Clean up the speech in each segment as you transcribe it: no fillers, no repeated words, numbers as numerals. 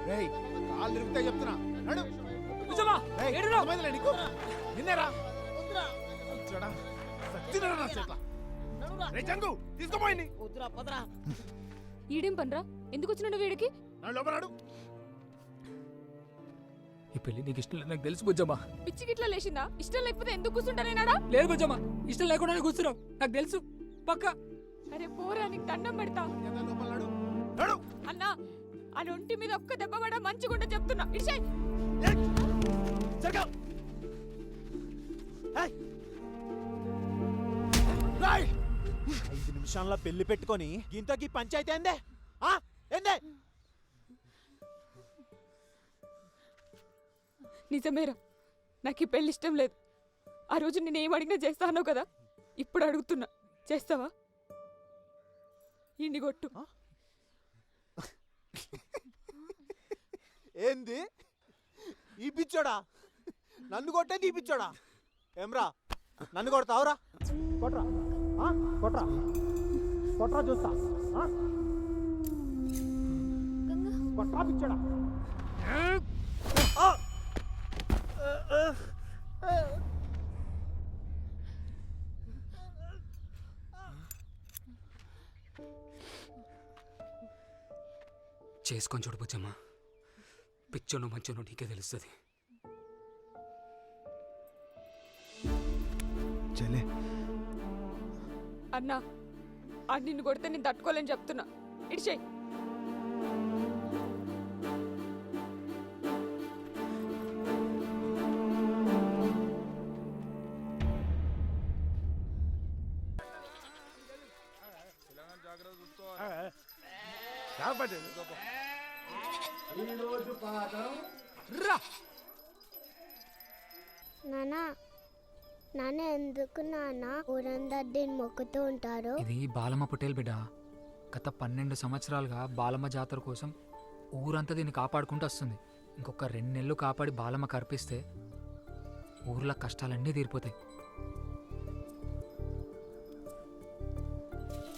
కాళ్ళు ఇరుగుతాయి చెప్తున్నా. నడు. కూర్చోమా. ఏయ్, ఏడురా. అర్థమైందిలే నీకు? నిన్నేరా? చూడా, సచ్చినరా నా చేత. రేయ్ జంగు, తీసుకోపోయింది. ఈడేం పనరా? ఎందుకు వచ్చినాడు వీడికి? నా లోపల నడు. ఈ పెళ్లి నీకు ఇష్టం లేదు నాకు తెలుసు బుజ్జమ్మా. పిచ్చి గిట్లా లేచిందా? ఇష్టం లేకపోతే ఎందుకు కూర్చుంటానేనాడా? లేదు బుజ్జమ్మా, ఇష్టం లేకుండానే కూర్చున్నావు నాకు తెలుసు పక్క. అరే పోరా, నీకు దండం పెడతా. నా లోపల నడు. నడు. అన్నా ఆ ఒంటి మీద ఒక్క దెబ్బ పడ మంచిగుండ చెప్తున్నా. ఇడిచేయ్. ఏయ్, సరిగా. ఏయ్. రేయ్. 5 నిమిషాల్లో పెళ్లి పెట్టుకొని ఇంతకీ పంచాయతీ ఏందే? ఏందే? నిజమేరా, నాకు ఈ పెళ్లి ఇష్టం లేదు. ఆ రోజు నేను ఏం అడిగినా చేస్తాను కదా, ఇప్పుడు అడుగుతున్నా, చేస్తావా? ఇండి కొట్టు. ఏంది ఈ పిచ్చోడా? నన్ను కొట్టేది ఈ పిచ్చోడా? ఏమ్రా, నన్ను కొడతావురా? కొట్రా, కొట్రా, కొట్రా చూస్తా. కొట్రా పిచ్చోడా. చేసుకొని చూడు బుజ్జమ్మా, పిచ్చోనో మంచోనో నీకే తెలుస్తుంది. చెల్లే, అన్నా అది నిన్ను కొడితే నేను తట్టుకోలేని చెప్తున్నా. ఇడిచేయ్. నాన్న ఎందుకు నాన్న ఊరందరు దీన్ని మొక్కుతూ ఉంటారు? ఇది బాలమ్మ పుట్టేలు బిడ్డ. గత 12 సంవత్సరాలుగా బాలమ్మ జాతర కోసం ఊరంతా దీన్ని కాపాడుకుంటూ వస్తుంది. ఇంకొక 2 నెలలు కాపాడి బాలమ్మ కర్పిస్తే ఊర్లో కష్టాలన్నీ తీరిపోతాయి.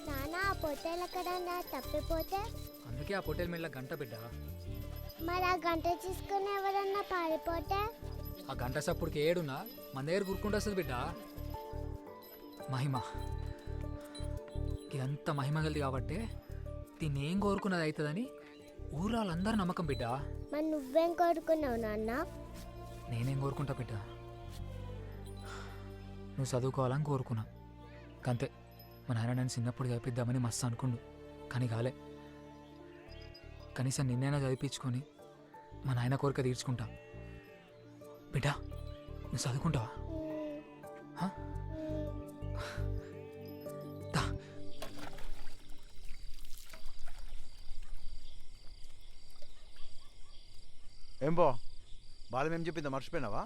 నాన్న ఆ పొట్టేలు ఎక్కడన్నా తప్పిపోతే? అందుకే ఆ పొట్టేలు మెల్ల గంట బిడ్డ. మరి ఆ గంట తీసుకుని ఎవరన్నా పారిపోతే? ఆ గంట సప్పుడుకి ఏడున్నా మన దగ్గర గుర్కుంటూ వస్తుంది బిడ్డ. మహిమ ఇదంతా మహిమ కలిది కాబట్టి దీన్ని ఏం కోరుకున్నది అవుతుందని ఊర్లో వాళ్ళందరూ నమ్మకం బిడ్డ. మరి నువ్వేం కోరుకున్నావు నాన్న? నేనేం కోరుకుంటా బిడ్డ, నువ్వు చదువుకోవాలని కోరుకున్నా అంతే. మా నాయన నేను చిన్నప్పుడు చదివిద్దామని మస్తు అనుకుండు, కానీ కాలే. కనీసం నిన్నైనా చదివించుకొని మా నాయన కోరిక తీర్చుకుంటా. బిడ్డ నువ్వు చదువుకుంటావా? ఏం బో బాలం ఏం చెప్పిందా మర్చిపోయినావా?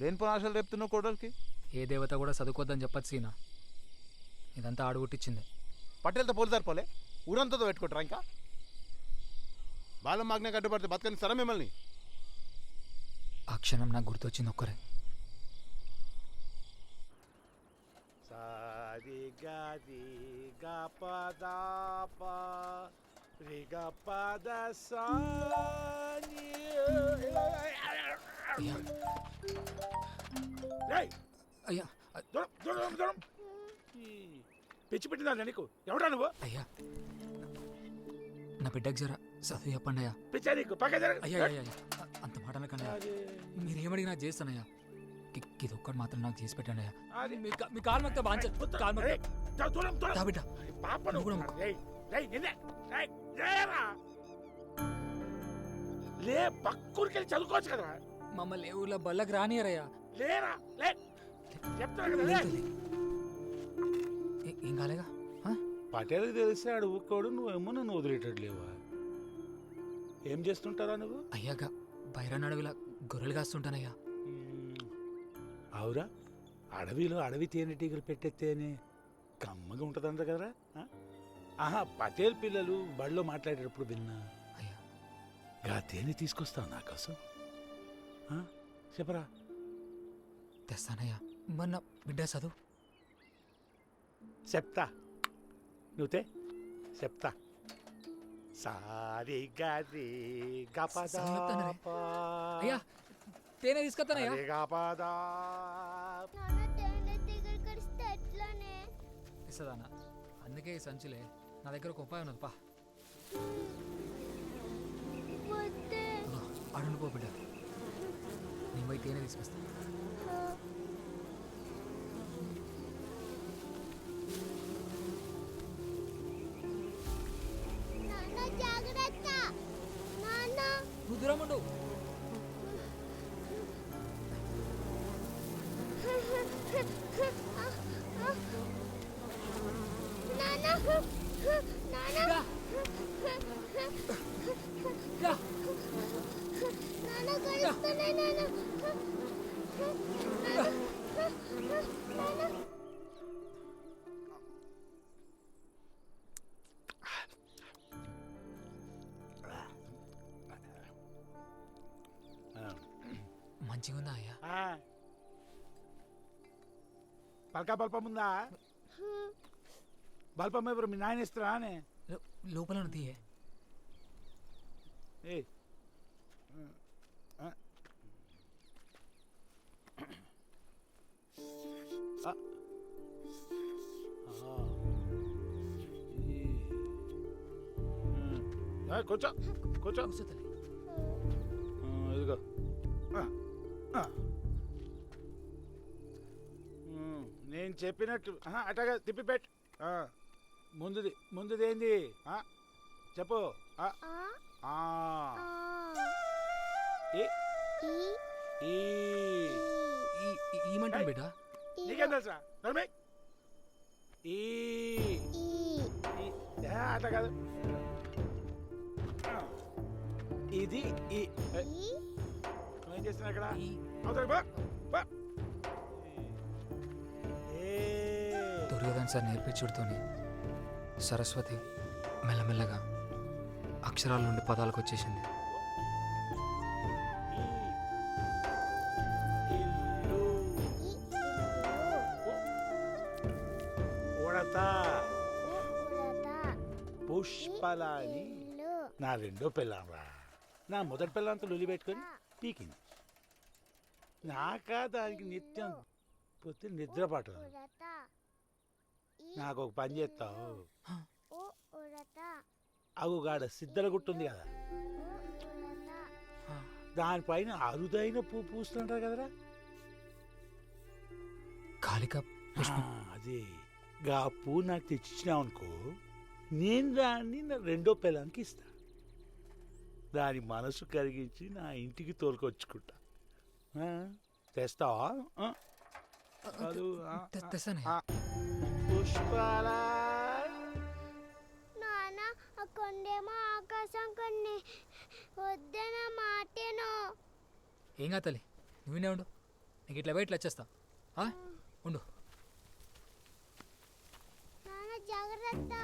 లేనిపోయిన ఆశలు రేపుతున్నావు కోడలికి. ఏ దేవత కూడా చదువుకోద్దని చెప్పచ్చు సీనా, ఇదంతా ఆడుగుట్టించింది. పట్టేలతో పోలు సరిపోలే, ఊరంతా పెట్టుకుంటారా? ఇంకా బాలం మాగ్నే కట్టుబడితే బతకని సరే మిమ్మల్ని. ఆ క్షణం నాకు గుర్తొచ్చింది ఒక్కరే. అయ్యా పిచ్చి పెట్టిందా నీకు? ఎవడా నువ్వు? అయ్యా నా బిడ్డకు జర చదువు చెప్పండి అయ్యా. పిచ్చా నీకు? అయ్యా అయ్యా అంత మాట అనకండి, మీరేమడిగినా చేస్తానయ్యా. ఇది ఒక్కటి మాత్రం నాకు చేసి పెట్టండి అయ్యా. మీ కాలు మొక్తా బిడ్డ. లే పక్కూరికెళ్ళి చదువుకోవచ్చు కదా. మమ్మల్ని ఊర్లో బళ్ళకి రానియరయ్యా. లేరా లే చెప్తా కదా. ఏం కాలేగా? పటేలకు తెలిస్తే ఆడు ఊక్కోడు, నువ్వేమో నన్ను వదిలేటట్టు లేవా? ఏం చేస్తుంటారా నువ్వు? అయ్యాక బైరాన్ అడవిలా గొర్రెలు కాస్తుంటానయ్యా. అవురా, అడవిలో అడవి తేనెటీగలు పెట్టేస్తేనే కమ్మగా ఉంటుందంట కదరా. ఆహా, పటేల్ పిల్లలు బడిలో మాట్లాడేటప్పుడు విన్నా. అయ్యా గా తేనె తీసుకొస్తావు నా కోసం? చెప్పరా. తెస్తానయ్యా. మొన్న బిడ్డ చదువు చెప్తా, నువ్వుతే చెప్తా. సారీ గారి గపదా సంయుక్తనరే. అయ్యా తేనె తీసుకొస్తానయ్యా. గపదా. నాన్న తేనె తీగలు కరిస్తే ఎట్లానే? ఇస్తుందన్న, అందుకే ఈ సంచులే. నా దగ్గర ఒక ఉపాయం ఉన్నది, పా. వద్దే. అడుండి పో బిడ్డ, నేను పోయి తేనె తీసుకొస్తా. నాన్న జాగ్రత్త. నాన్న నువ్వు దూరం ఉండు. నాన్న నాన్న రా. రా. నాన్న కలుస్తున్నాయి నాన్న. నాన్న మంచిగా ఉందా అయ్యా? పలకా బల్పం ఉందా? బల్పం ఎవరు మీ నాయన ఇస్తారా అని? లోపల తీయే. ఏయ్. కూర్చో కూర్చో. కూర్చో తల్లి. ఇదిగో. నేను చెప్పినట్టు అట్టగా తిప్పిపెట్టు. ముందుది ఏంది చెప్పు. ఏమంటాను బిడ్డ? నీకేం తెలుసా? అట్లా కాదు, ఇది నువ్వేం చేస్తున్నా ఇక్కడ? దుర్యోధన్ సార్ నేర్పించుడుతోని సరస్వతి మెల్లమెల్లగా అక్షరాల నుండి పదాలకు వచ్చేసింది. పుష్పలాని నా రెండో పిల్లంరా. నా మొదటి పిల్లంతా లొలి పెట్టుకొని పీకింది. నాకా దానికి నిత్యం పొద్దు నిద్ర పట్టదు. నాకు ఒక పని చేస్తావు. అగుగాడ సిద్ధల గుట్టుంది కదా, దానిపైన అరుదైన పువ్వు పూస్తుంటారు కదరా, కాళిక పుష్పం. అదే గా పువ్వు నాకు తెచ్చిచ్చినావు అనుకో, నేను దాన్ని నా రెండో పిల్లానికి ఇస్తా. దాని మనసు కరిగించి నా ఇంటికి తోలుకొచ్చుకుంటా. తెస్తావా? పుష్పాల నాన్న ఆ కొండేమో ఆకాశం కొన్ని వద్దన మాటేనో. ఏం కాదు తల్లి, నువ్వునే ఉండు. నీకు ఇట్లా ఇట్లా వచ్చేస్తా. ఉండు. నాన్న జాగ్రత్త.